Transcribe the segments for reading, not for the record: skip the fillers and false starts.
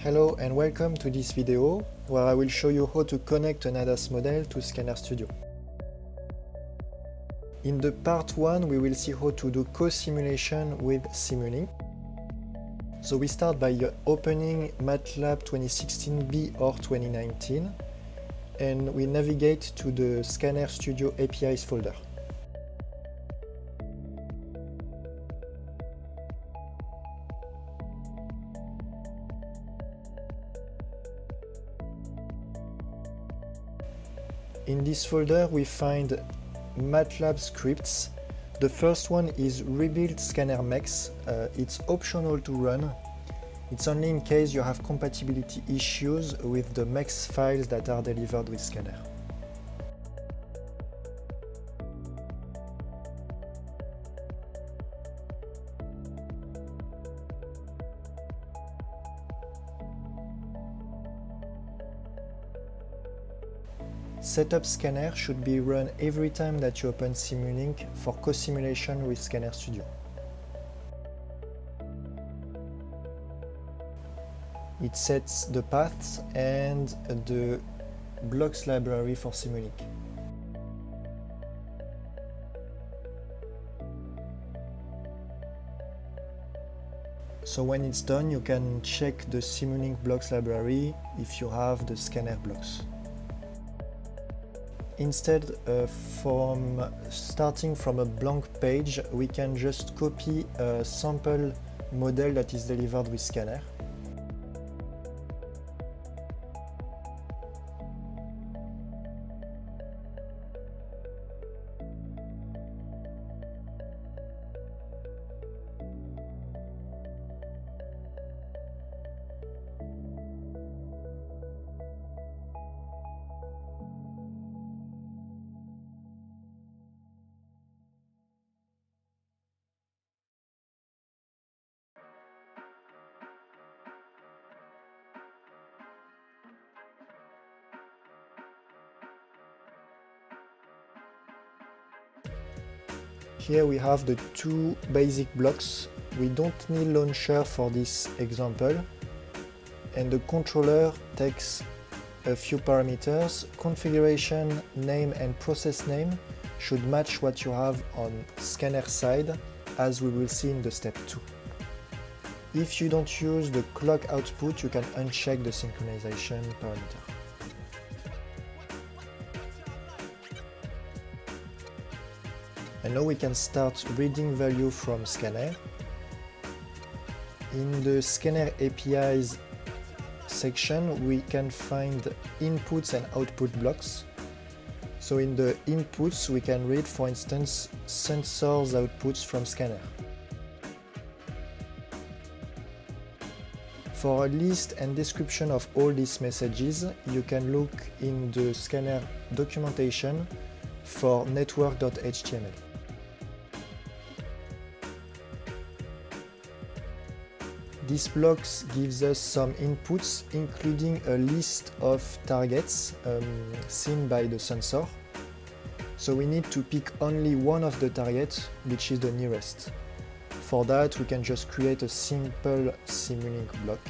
Hello and welcome to this video where I will show you how to connect an ADAS model to Scanner Studio. In the part 1 we will see how to do co-simulation with Simulink. So we start by opening MATLAB 2016b or 2019 and we navigate to the Scanner Studio APIs folder. In this folder we find MATLAB scripts. The first one is rebuild scanner MEX. It's optional to run. It's only in case you have compatibility issues with the MEX files that are delivered with Scanner. Setup Scanner should be run every time that you open Simulink for co-simulation with Scanner Studio. It sets the paths and the blocks library for Simulink. So when it's done, you can check the Simulink blocks library if you have the scanner blocks. Instead, from starting from a blank page, we can just copy a sample model that is delivered with Scanner. Here we have the two basic blocks. We don't need launcher for this example. And the controller takes a few parameters. Configuration, name and process name should match what you have on scanner side, as we will see in the step 2. If you don't use the clock output, you can uncheck the synchronization parameter. And now we can start reading value from Scanner. In the Scanner APIs section, we can find inputs and output blocks. So in the inputs, we can read, for instance, sensors outputs from Scanner. For a list and description of all these messages, you can look in the Scanner documentation for network.html. This blocks gives us some inputs, including a list of targets seen by the sensor. So we need to pick only one of the targets, which is the nearest. For that, we can just create a simple Simulink block.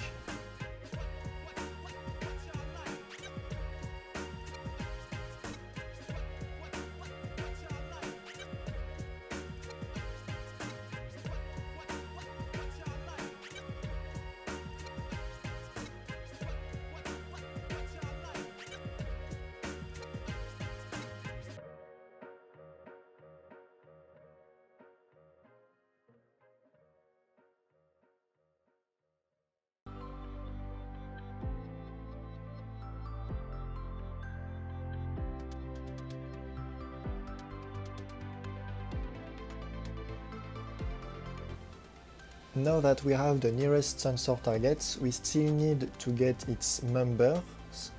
Now that we have the nearest sensor targets, we still need to get its numbers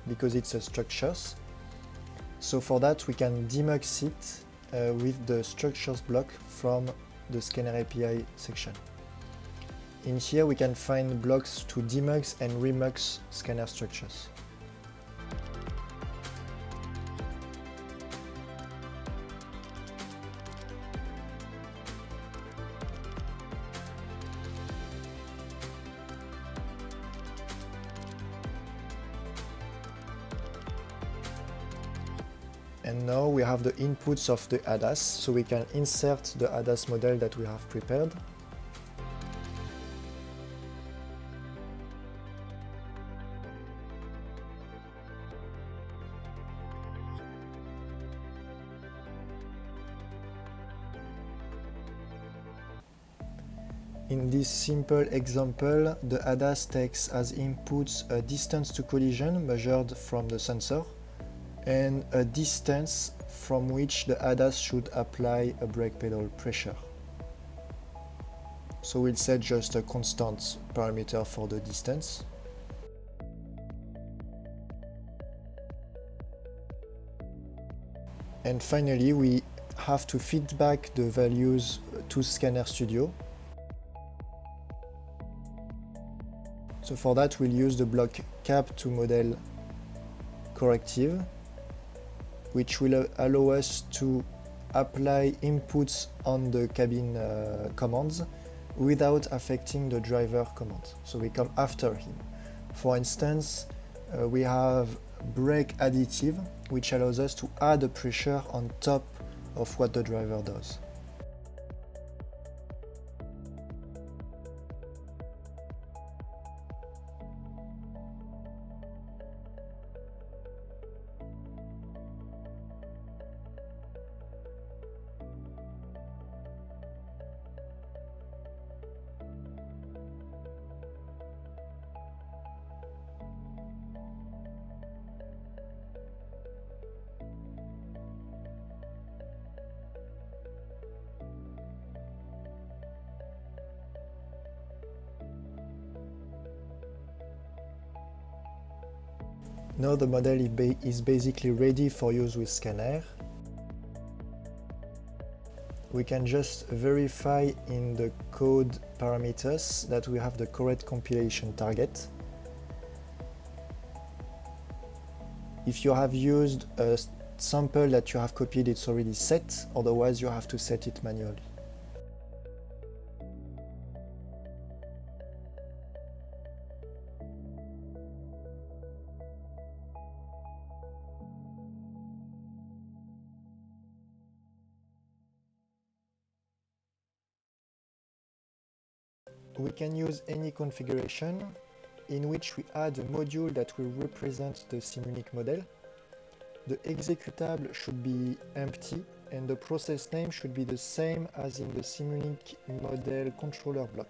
because it's a structures. So for that we can demux it with the structures block from the Scanner API section. In here we can find blocks to demux and remux scanner structures. And now we have the inputs of the ADAS, so we can insert the ADAS model that we have prepared. In this simple example, the ADAS takes as inputs a distance to collision measured from the sensor and a distance from which the ADAS should apply a brake pedal pressure. So we'll set just a constant parameter for the distance. And finally, we have to feed back the values to Scanner Studio. So for that, we'll use the block cap to model corrective, which will allow us to apply inputs on the cabin commands without affecting the driver command. So we come after him. For instance, we have brake additive, which allows us to add a pressure on top of what the driver does. Now the model is basically ready for use with Scanner. We can just verify in the code parameters that we have the correct compilation target. If you have used a sample that you have copied, it's already set, otherwise you have to set it manually. We can use any configuration in which we add a module that will represent the Simunic model. The executable should be empty and the process name should be the same as in the Simunic model controller block.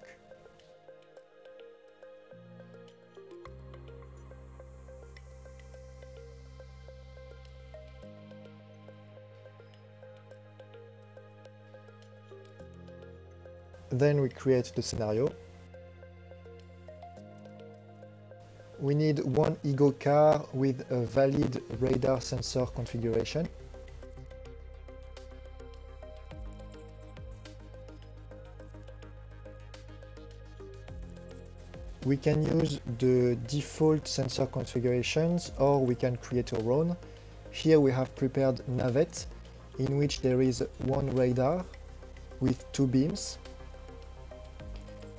Then we create the scenario. We need one ego car with a valid radar sensor configuration. We can use the default sensor configurations or we can create our own. Here we have prepared Navette, in which there is one radar with two beams.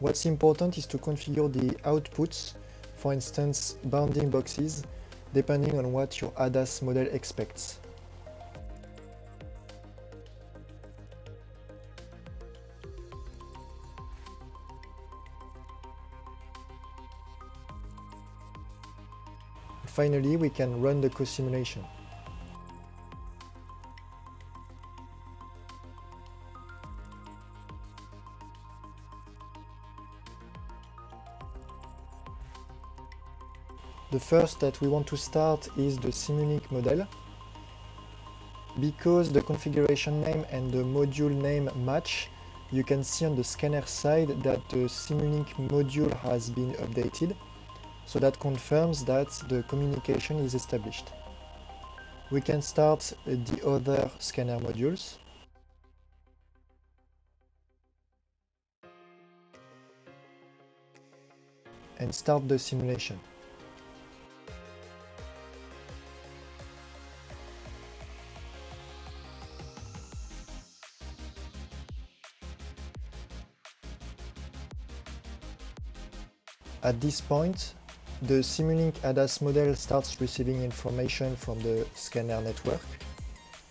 What's important is to configure the outputs, for instance bounding boxes, depending on what your ADAS model expects. Finally, we can run the co-simulation. The first that we want to start is the Simunic model. Because the configuration name and the module name match, you can see on the scanner side that the Simunic module has been updated. So that confirms that the communication is established. We can start the other scanner modules. And start the simulation. At this point, the Simunic ADAS model starts receiving information from the scanner network.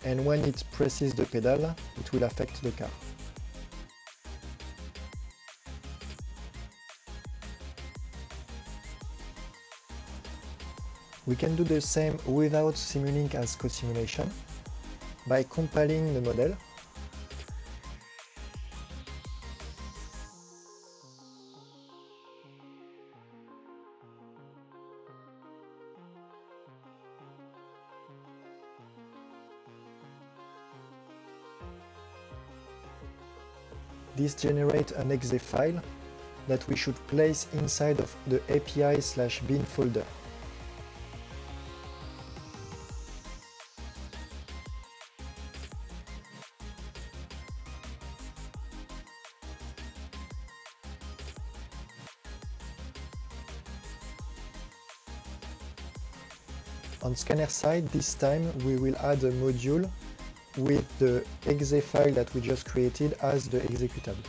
and when it presses the pedal, it will affect the car. We can do the same without Simulink as co-simulation by compiling the model. This generates an exe file that we should place inside of the API/bin folder. On scanner side, this time we will add a module with the exe file that we just created as the executable.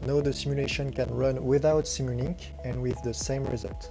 Now the simulation can run without Simulink and with the same result.